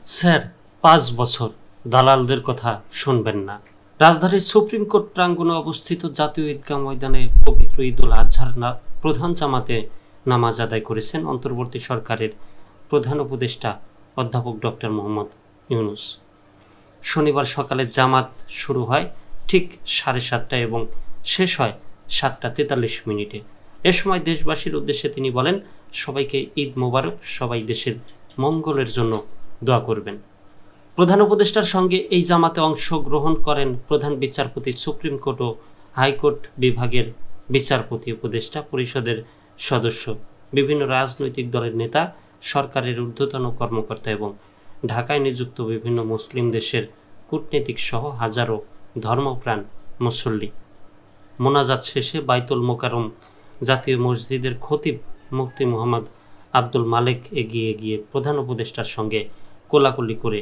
Sir ৫ বছর দালালদের কথা শুনবেন না। রাজধানীর সুপ্রিম কোর্ট প্রাঙ্গণে অবস্থিত জাতীয় ঈদগাহ ময়দানে পবিত্র ঈদুল আজহার প্রধান জামাতে নামাজ আদায় করেছেন অন্তর্বর্তী সরকারের প্রধান উপদেষ্টা অধ্যাপক ডক্টর মোহাম্মদ ইউনূস। শনিবার সকালে জামাত শুরু হয় ঠিক ৭:৩০টায় এবং শেষ হয় ৭:৪৩। এ সময় দেশবাসীর উদ্দেশ্যে তিনি বলেন, সবাইকে ঈদ মোবারক, সবাই দেশের মঙ্গলের জন্য দোয়া করবেন। প্রধান উপদেষ্টার সঙ্গে এই জামাতে অংশগ্রহণ করেন প্রধান বিচারপতি, সুপ্রিম কোর্ট ও হাইকোর্ট বিভাগের বিচারপতি, উপদেষ্টা পরিষদের সদস্য, বিভিন্ন রাজনৈতিক দলের নেতা, সরকারের ঊর্ধ্বতন কর্মকর্তা এবং ঢাকায় নিযুক্ত বিভিন্ন মুসলিম দেশের কূটনীতিক সহ হাজারো ধর্মপ্রাণ মুসল্লি। মোনাজাত শেষে বাইতুল মোকাররম জাতীয় মসজিদের খতিব মুফতি মুহাম্মদ আব্দুল মালেক এগিয়ে গিয়ে প্রধান উপদেষ্টার সঙ্গে কোলাকুলি করে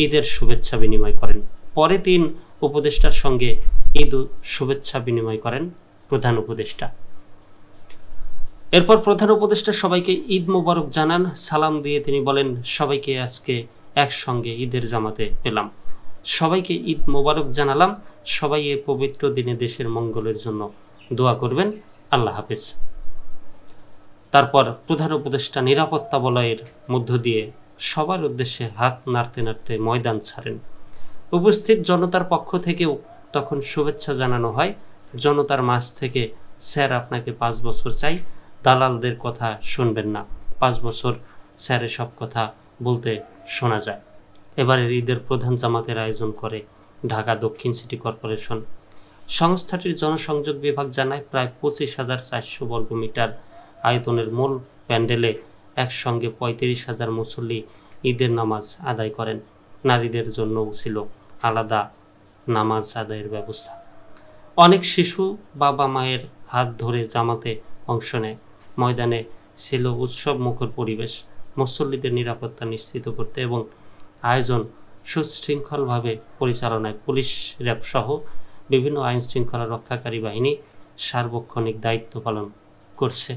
ঈদের শুভেচ্ছা বিনিময় করেন। পরে ৩ উপদেষ্টার সঙ্গে ঈদ শুভেচ্ছা বিনিময় করেন প্রধান উপদেষ্টা। এরপর প্রধান উপদেষ্টা সবাইকে ঈদ মোবারক জানান। সালাম দিয়ে তিনি বলেন, সবাইকে আজকে একসঙ্গে ঈদের জামাতে পেলাম, সবাইকে ঈদ মোবারক জানালাম, সবাই এই পবিত্র দিনে দেশের মঙ্গলের জন্য দোয়া করবেন, আল্লাহ হাফেজ। তারপর প্রধান উপদেষ্টা নিরাপত্তা বলয়ের মধ্য দিয়ে সবার উদ্দেশ্যে হাত নাড়তে নাড়তে ময়দান ছাড়েন। উপস্থিত জনতার পক্ষ থেকেও তখন শুভেচ্ছা জানানো হয়। জনতার মাঝ থেকে, স্যার আপনাকে ৫ বছর চাই, দালালদের কথা শুনবেন না, ৫ বছর স্যারের সব কথা বলতে শোনা যায়। এবারের ঈদের প্রধান জামাতের আয়োজন করে ঢাকা দক্ষিণ সিটি কর্পোরেশন। সংস্থাটির জনসংযোগ বিভাগ জানায়, প্রায় ২৫,৪০০ বর্গমিটার আয়তনের মূল প্যান্ডেলে একসঙ্গে ৩৫,০০০ মুসল্লি ঈদের নামাজ আদায় করেন। নারীদের জন্যও ছিল আলাদা নামাজ আদায়ের ব্যবস্থা। অনেক শিশু বাবা মায়ের হাত ধরে জামাতে অংশ নেয়। ময়দানে ছিল উৎসব মুখর পরিবেশ। মুসল্লিদের নিরাপত্তা নিশ্চিত করতে এবং আয়োজন সুশৃঙ্খলভাবে পরিচালনায় পুলিশ, র্যাব সহ বিভিন্ন আইন শৃঙ্খলা রক্ষাকারী বাহিনী সার্বক্ষণিক দায়িত্ব পালন করছে।